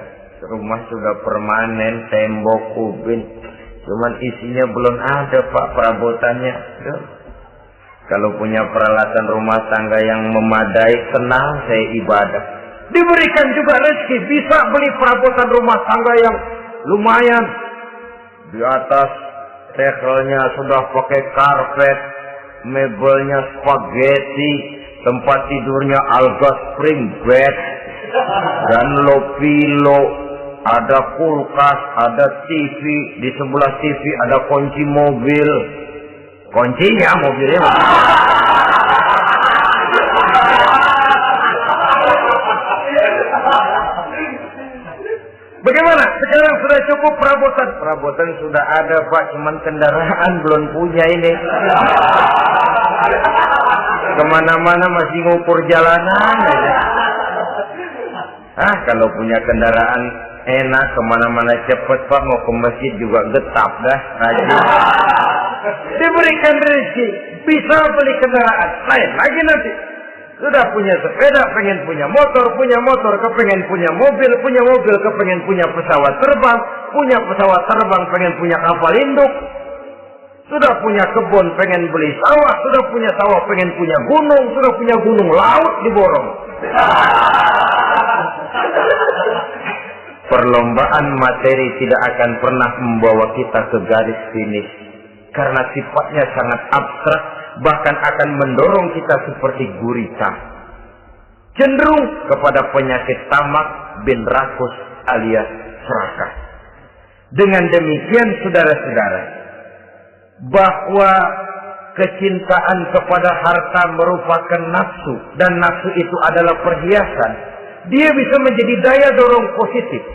rumah sudah permanen, tembok, ubin. Cuman isinya belum ada, Pak, perabotannya. Duh. Kalau punya peralatan rumah tangga yang memadai, tenang, saya ibadah. Diberikan juga rezeki, bisa beli perabotan rumah tangga yang lumayan. Di atas tekelnya sudah pakai karpet, mebelnya spaghetti, tempat tidurnya alga spring bed, dan lo-pilo, ada kulkas, ada TV, di sebelah TV ada kunci mobil. Kuncinya mobilnya. Bagaimana? Sekarang sudah cukup perabotan. Perabotan sudah ada, Pak, cuman kendaraan belum punya ini. Kemana-mana masih ngukur jalanan aja. Kalau punya kendaraan enak, kemana-mana cepet, Pak, mau ke masjid juga getap dah, rajin. Diberikan rezeki, bisa beli kendaraan. Lain lagi nanti. Sudah punya sepeda, pengen punya motor, kepengen punya mobil, kepengen punya pesawat terbang, pengen punya kapal induk. Sudah punya kebun, pengen beli sawah, sudah punya sawah, pengen punya gunung, sudah punya gunung, laut diborong. Perlombaan materi tidak akan pernah membawa kita ke garis finish. Karena sifatnya sangat abstrak, bahkan akan mendorong kita seperti gurita. Cenderung kepada penyakit tamak bin rakus alias serakah. Dengan demikian, saudara-saudara, bahwa kecintaan kepada harta merupakan nafsu, dan nafsu itu adalah perhiasan, dia bisa menjadi daya dorong positif.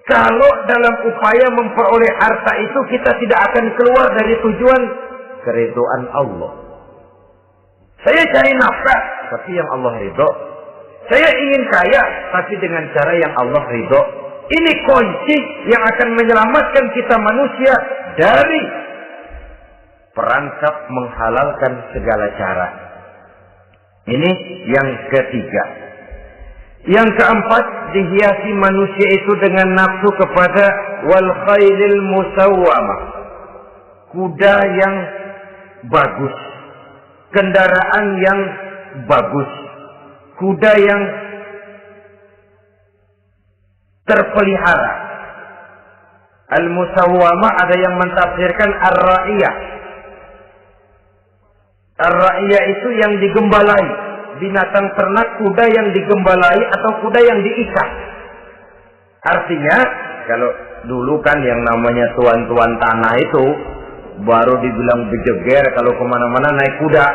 Kalau dalam upaya memperoleh harta itu kita tidak akan keluar dari tujuan keridhaan Allah. Saya cari nafkah, tapi yang Allah ridho. Saya ingin kaya, tapi dengan cara yang Allah ridho. Ini kunci yang akan menyelamatkan kita manusia dari perangkap menghalalkan segala cara. Ini yang ketiga. Yang keempat, dihiasi manusia itu dengan nafsu kepada wal khailil musawwamah. Kuda yang bagus, kendaraan yang bagus, kuda yang terpelihara. Al-musawwamah ada yang mentafsirkan ar-ra'iyah. Ar-ra'iyah itu yang digembalai. Binatang ternak, kuda yang digembalai atau kuda yang diikat. Artinya, kalau dulu kan yang namanya tuan-tuan tanah itu baru dibilang bejeger kalau kemana-mana naik kuda.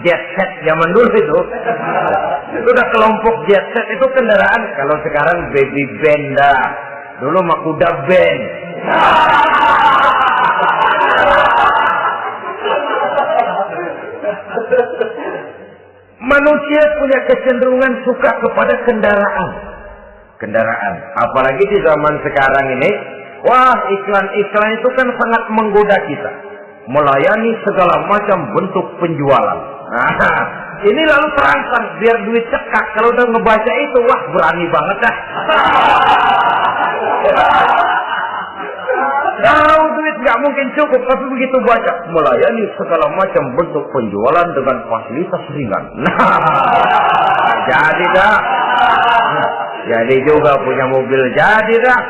Jet set zaman dulu itu. Itu udah kelompok jet set itu kendaraan. Kalau sekarang baby benda. Dulu mah kuda band. Manusia punya kecenderungan suka kepada kendaraan. Apalagi di zaman sekarang ini, wah, iklan-iklan itu kan sangat menggoda kita. Melayani segala macam bentuk penjualan. Ini lalu terangsang biar duit cekak. Kalau udah ngebaca itu, wah, berani banget dah. Tahu duit nggak mungkin cukup, tapi begitu baca melayani segala macam bentuk penjualan dengan fasilitas ringan. Jadi dah. Jadi juga punya mobil, jadi dah.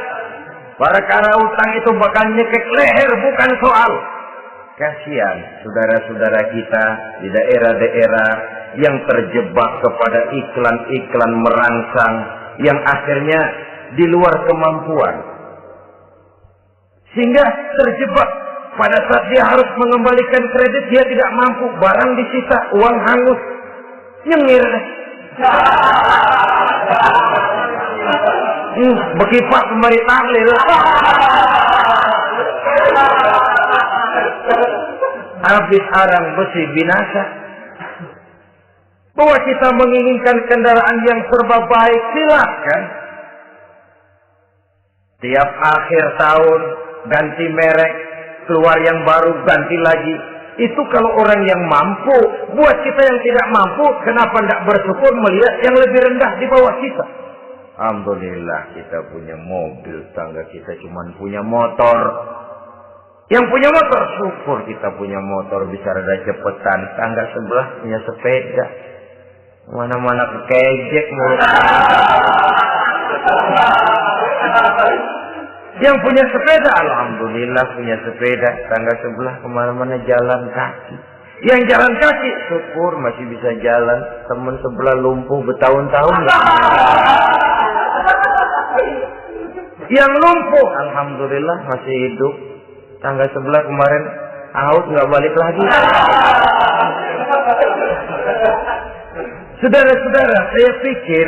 Perkara utang itu bakal nyekek leher, bukan soal. Kasihan saudara-saudara kita di daerah-daerah yang terjebak kepada iklan-iklan merangsang yang akhirnya di luar kemampuan. Sehingga terjebak pada saat dia harus mengembalikan kredit, dia tidak mampu, barang disita, uang hangus, nyengir. Bekipak kembali taklil. Habis arang besi binasa. Bahwa kita menginginkan kendaraan yang serba baik, silakan. Tiap akhir tahun ganti merek, keluar yang baru ganti lagi. Itu kalau orang yang mampu. Buat kita yang tidak mampu, kenapa tidak bersyukur melihat yang lebih rendah di bawah kita? Alhamdulillah kita punya mobil, tangga kita cuma punya motor. Yang punya motor, syukur kita punya motor bisa rada cepetan. Tangga sebelah punya sepeda. Mana-mana kekejek mulu. Yang punya sepeda, alhamdulillah punya sepeda. Tangga sebelah kemana-mana jalan kaki. Yang jalan kaki, syukur masih bisa jalan. Teman sebelah lumpuh bertahun-tahun. Yang lumpuh, alhamdulillah masih hidup. Tangga sebelah kemarin out nggak balik lagi. Saudara-saudara, saya pikir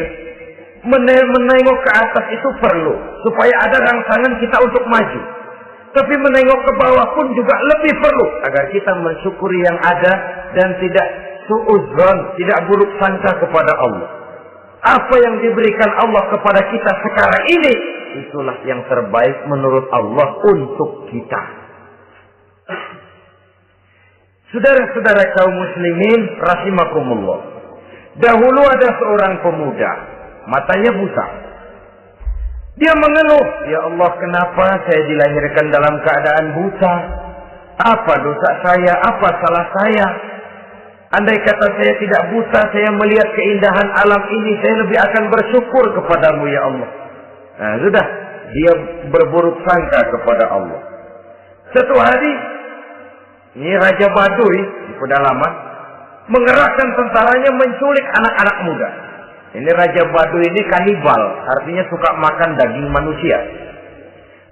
menengok ke atas itu perlu supaya ada rangsangan kita untuk maju. Tapi menengok ke bawah pun juga lebih perlu agar kita mensyukuri yang ada dan tidak suudzon, tidak buruk sangka kepada Allah. Apa yang diberikan Allah kepada kita sekarang ini, itulah yang terbaik menurut Allah untuk kita. Saudara-saudara kaum muslimin rahimakumullah. Dahulu ada seorang pemuda, matanya buta. Dia mengeluh, ya Allah, kenapa saya dilahirkan dalam keadaan buta? Apa dosa saya? Apa salah saya? Andai kata saya tidak buta, saya melihat keindahan alam ini, saya lebih akan bersyukur kepadamu ya Allah. Nah sudah, dia berburuk sangka kepada Allah. Satu hari, ini Raja Baduy di pedalaman mengerahkan tentaranya menculik anak-anak muda. Ini Raja Baduy ini kanibal, artinya suka makan daging manusia.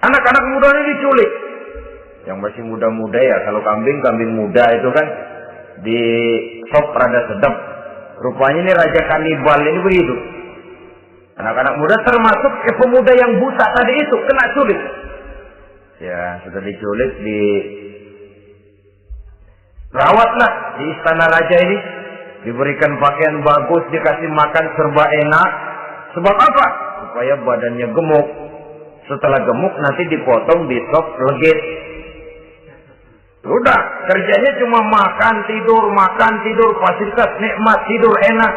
Anak-anak muda ini diculik. Yang masih muda-muda ya, kalau kambing muda itu kan di sop rada sedap. Rupanya ini Raja kanibal ini begitu. Anak-anak muda termasuk pemuda yang buta tadi itu kena culik. Ya, sudah diculik, rawatlah di istana raja ini, diberikan pakaian bagus, dikasih makan serba enak. Sebab apa? Supaya badannya gemuk. Setelah gemuk nanti dipotong di sop legit. Udah, kerjanya cuma makan tidur, fasilitas nikmat, tidur enak.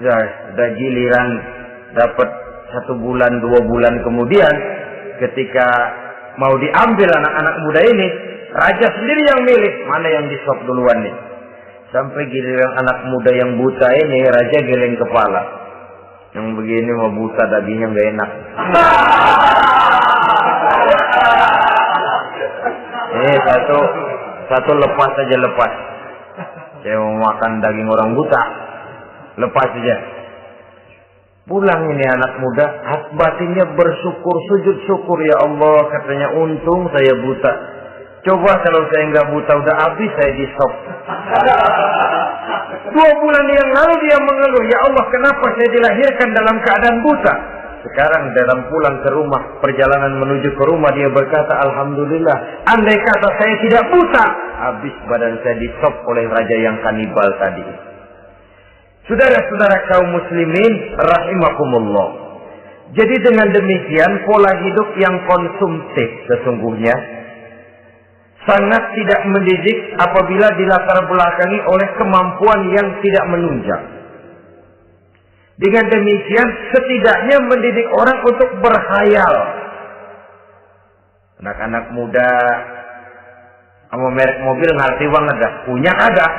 Ya, udah giliran dapat 1 bulan, 2 bulan kemudian, ketika mau diambil anak-anak muda ini, raja sendiri yang milih mana yang disop duluan nih. Sampai giliran anak muda yang buta ini, raja geleng kepala. Yang begini mau buta, dagingnya nggak enak. Satu lepas saja, lepas. Saya mau makan daging orang buta, lepas saja. Pulang ini anak muda, batinnya bersyukur, sujud syukur, ya Allah, katanya untung saya buta. Coba kalau saya nggak buta udah habis saya di stop. 2 bulan yang lalu dia mengeluh, ya Allah, kenapa saya dilahirkan dalam keadaan buta? Sekarang dalam pulang ke rumah, perjalanan menuju ke rumah, dia berkata, alhamdulillah, andai kata saya tidak buta, habis badan saya di stop oleh raja yang kanibal tadi. Saudara-saudara kaum muslimin rahimakumullah. Jadi dengan demikian pola hidup yang konsumtif sesungguhnya sangat tidak mendidik apabila dilatar belakangi oleh kemampuan yang tidak menunjang. Dengan demikian setidaknya mendidik orang untuk berkhayal. Anak-anak muda sama merek mobil ngerti banget dah, punya kagak?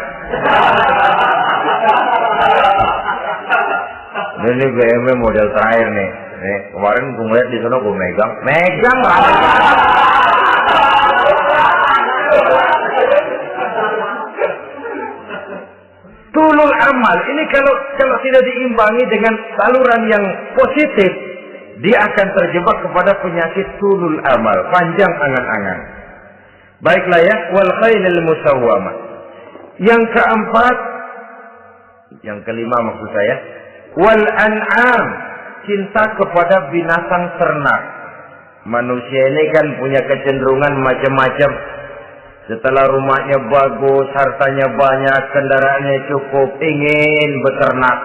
Ini BMW model terakhir nih. Nih kemarin gue ngeliat di sana, gue megang lah. tulul amal ini kalau tidak diimbangi dengan saluran yang positif, dia akan terjebak kepada penyakit tulul amal, panjang angan-angan. Baiklah ya, wal khailil musawwamah. Yang keempat, yang kelima maksud saya, wal an'am, cinta kepada binatang ternak. Manusia ini kan punya kecenderungan macam-macam. Setelah rumahnya bagus, hartanya banyak, kendaraannya cukup, ingin beternak.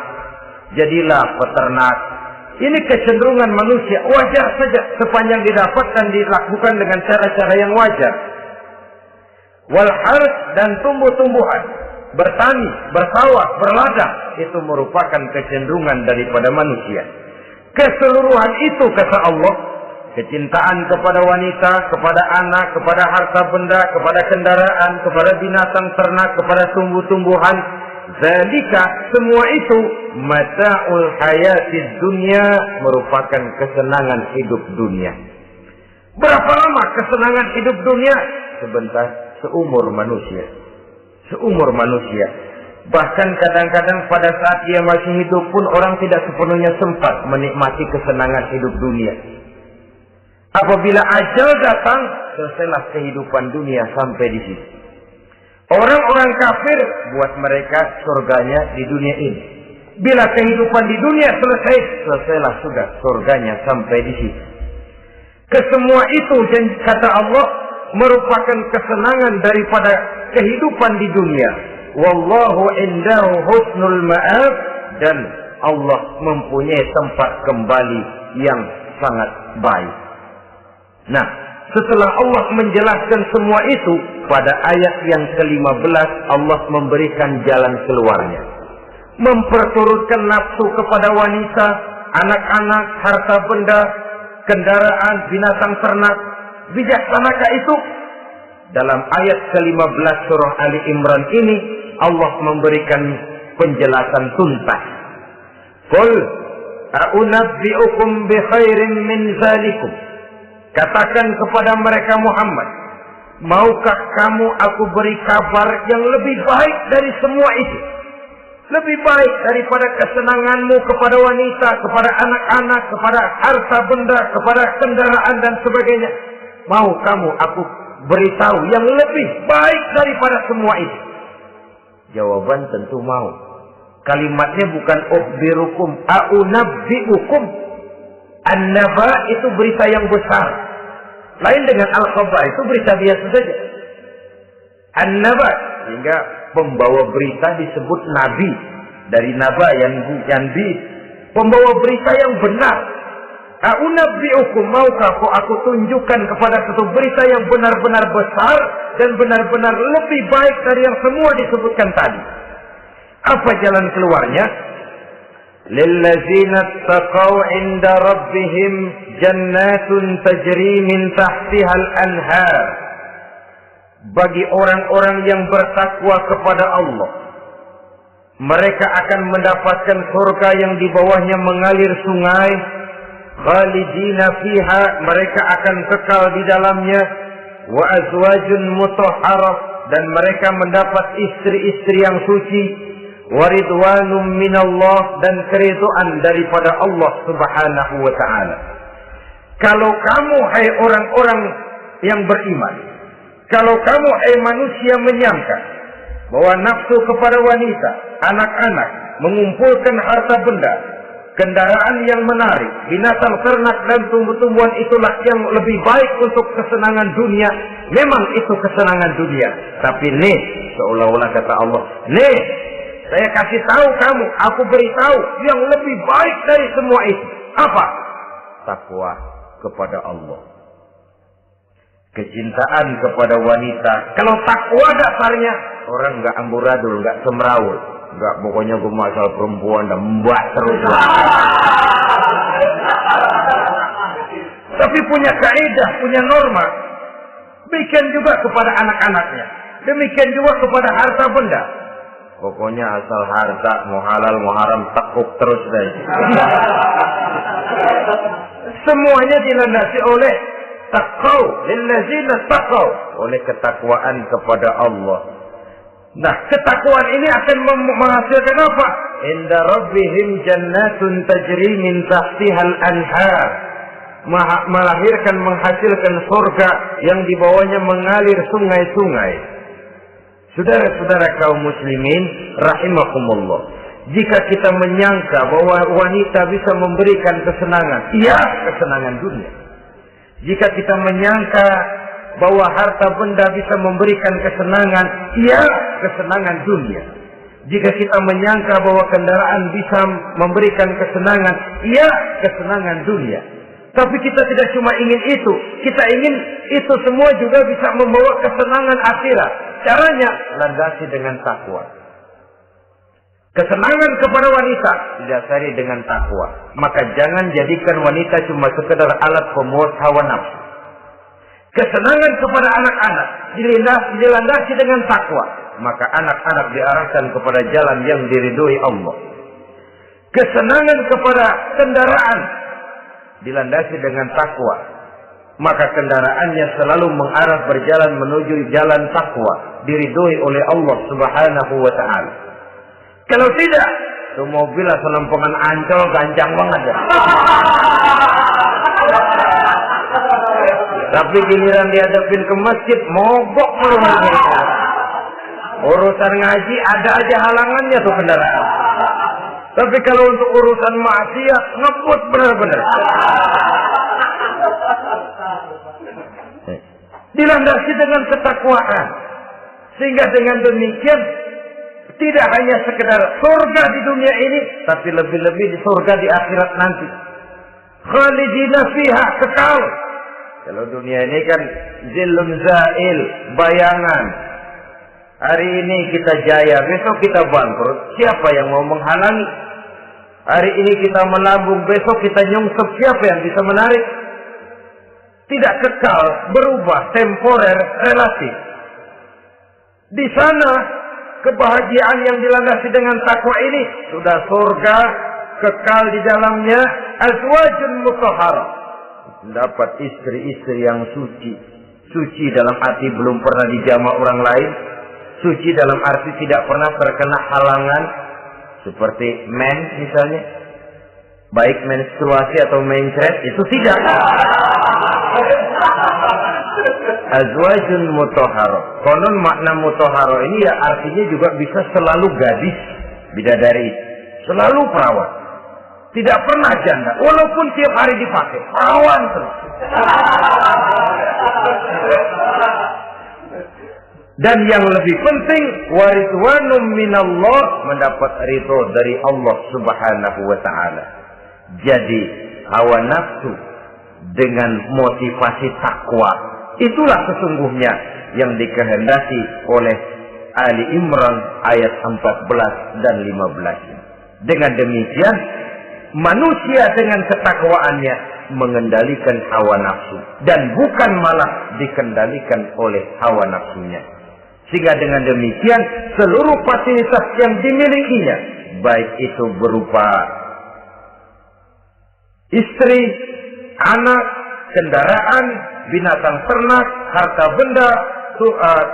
Jadilah peternak. Ini kecenderungan manusia, wajar saja sepanjang didapatkan dilakukan dengan cara-cara yang wajar. Wal harth, dan tumbuh-tumbuhan, bertani, bersawah, berladang, itu merupakan kecenderungan daripada manusia. Keseluruhan itu kata Allah, kecintaan kepada wanita, kepada anak, kepada harta benda, kepada kendaraan, kepada binatang ternak, kepada tumbuh-tumbuhan, zalika, semua itu mata'ul hayatid dunya, merupakan kesenangan hidup dunia. Berapa lama kesenangan hidup dunia? Sebentar, seumur manusia. Seumur manusia. Bahkan kadang-kadang pada saat dia masih hidup pun orang tidak sepenuhnya sempat menikmati kesenangan hidup dunia. Apabila ajal datang, selesailah kehidupan dunia sampai di situ. Orang-orang kafir, buat mereka surganya di dunia ini. Bila kehidupan di dunia selesai, selesailah sudah surganya sampai di situ. Kesemua itu, kata Allah, merupakan kesenangan daripada kehidupan di dunia. Wallahu indahu husnul ma'ab, dan Allah mempunyai tempat kembali yang sangat baik. Nah, setelah Allah menjelaskan semua itu, pada ayat yang ke-15 Allah memberikan jalan keluarnya. Memperturutkan nafsu kepada wanita, anak-anak, harta benda, kendaraan, binatang ternak. Bijaksanakah itu? Dalam ayat ke-15 surah Ali Imran ini, Allah memberikan penjelasan tuntas. Qul a'unabbi'ukum bi khairin min zalikum. Katakan kepada mereka Muhammad, maukah kamu aku beri kabar yang lebih baik dari semua itu? Lebih baik daripada kesenanganmu kepada wanita, kepada anak-anak, kepada harta benda, kepada kendaraan dan sebagainya. Mau kamu aku beritahu yang lebih baik daripada semua itu? Jawaban tentu mau. Kalimatnya bukan ukhbirukum, a'unabbi'ukum. An-naba itu berita yang besar. Lain dengan al-khabar, itu berita biasa saja. An-naba, sehingga pembawa berita disebut nabi. Dari naba yang yanbi, pembawa berita yang benar. A'unabbi'ukum, maukah aku tunjukkan kepada satu berita yang benar-benar besar dan benar-benar lebih baik dari yang semua disebutkan tadi. Apa jalan keluarnya? Lillazina taqaw 'inda rabbihim jannatun tajri min tahtiha al-anhar. Bagi orang-orang yang bertakwa kepada Allah, mereka akan mendapatkan surga yang di bawahnya mengalir sungai. Khalidina fiha, mereka akan kekal di dalamnya. Wa azwajun mutahharah, dan mereka mendapat istri-istri yang suci. Wa ridwanum minallah, dan keridhaan daripada Allah Subhanahu wa taala. Kalau kamu hai orang-orang yang beriman, kalau kamu hai manusia menyangka bahwa nafsu kepada wanita, anak-anak, mengumpulkan harta benda, kendaraan yang menarik, binatang ternak dan tumbuh-tumbuhan itulah yang lebih baik untuk kesenangan dunia, memang itu kesenangan dunia. Tapi nih, seolah-olah kata Allah, nih, saya kasih tahu kamu, aku beritahu yang lebih baik dari semua itu. Apa? Takwa kepada Allah. Kecintaan kepada wanita. Kalau takwa dasarnya, orang nggak amburadul, nggak semrawut, nggak pokoknya gue masalah perempuan dan mbak terus. Tapi punya kaidah, punya norma. Demikian juga kepada anak-anaknya. Demikian juga kepada harta benda. Pokoknya asal harta, mau halal, mau haram, tekuk terus deh. Semuanya dilandasi oleh taqaw, lillazina taqaw, oleh ketakwaan kepada Allah. Nah, ketakwaan ini akan menghasilkan apa? Inda rabbihim jannatun tajri min tahtihal anhar. Melahirkan, menghasilkan surga yang di bawahnya mengalir sungai-sungai. Saudara-saudara kaum muslimin rahimakumullah, jika kita menyangka bahwa wanita bisa memberikan kesenangan, iya, kesenangan dunia. Jika kita menyangka bahwa harta benda bisa memberikan kesenangan, iya, kesenangan dunia. Jika kita menyangka bahwa kendaraan bisa memberikan kesenangan, iya, kesenangan dunia. Tapi kita tidak cuma ingin itu, kita ingin itu semua juga bisa membawa kesenangan akhirat. Caranya landasi dengan takwa. Kesenangan kepada wanita didasari dengan takwa. Maka jangan jadikan wanita cuma sekedar alat pemuas hawa nafsu. Kesenangan kepada anak-anak dilandasi dengan takwa. Maka anak-anak diarahkan kepada jalan yang diridhoi Allah. Kesenangan kepada kendaraan dilandasi dengan takwa, maka kendaraannya selalu mengarah berjalan menuju jalan takwa, diridhoi oleh Allah Subhanahu wa taala. Kalau tidak, tuh mobil selempengan Ancol gancang banget ya. Tapi giliran dihadapin ke masjid, mogok melulu. Urusan ngaji ada aja halangannya tuh kendaraan. Tapi kalau untuk urusan maksiat, ngebut benar-benar. Dilandasi dengan ketakwaan. Sehingga dengan demikian, tidak hanya sekedar surga di dunia ini, tapi lebih-lebih di surga di akhirat nanti. Khalidina fiha, kekal. Kalau dunia ini kan zillun zail, bayangan. Hari ini kita jaya, besok kita bangkrut. Siapa yang mau menghalangi? Hari ini kita melambung, besok kita nyungsep. Siapa yang bisa menarik? Tidak kekal, berubah, temporer, relatif. Di sana, kebahagiaan yang dilandasi dengan takwa ini sudah surga, kekal di dalamnya, azwajun mutahharah. Mendapat istri-istri yang suci. Suci dalam arti belum pernah dijamah orang lain. Suci dalam arti tidak pernah terkena halangan. Seperti mens misalnya. Baik menstruasi atau mencret, itu tidak. Azwajun mutahharah. Konon makna mutahharah ini ya artinya juga bisa selalu gadis, bidadari. Selalu perawan. Tidak pernah janda. Walaupun tiap hari dipakai. Perawan terus. Dan yang lebih penting, waridwanum minallah, mendapat ridho dari Allah Subhanahu wa taala. Jadi hawa nafsu dengan motivasi takwa, itulah sesungguhnya yang dikehendaki oleh Ali Imran ayat 14 dan 15. Dengan demikian, manusia dengan ketakwaannya mengendalikan hawa nafsu dan bukan malah dikendalikan oleh hawa nafsunya. Sehingga dengan demikian seluruh fasilitas yang dimilikinya, baik itu berupa istri, anak, kendaraan, binatang ternak, harta benda,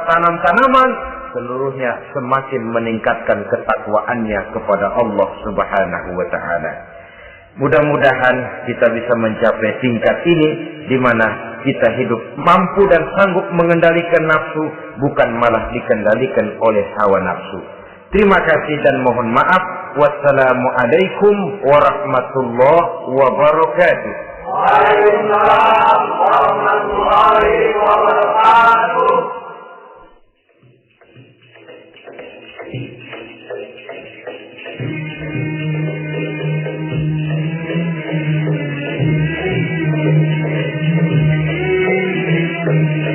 tanam-tanaman, seluruhnya semakin meningkatkan ketakwaannya kepada Allah Subhanahu wa taala. Mudah-mudahan kita bisa mencapai tingkat ini di mana kita hidup mampu dan sanggup mengendalikan nafsu, bukan malah dikendalikan oleh hawa nafsu. Terima kasih dan mohon maaf. Wassalamualaikum warahmatullahi wabarakatuh. Waalaikumsalam warahmatullahi wabarakatuh. Thank you.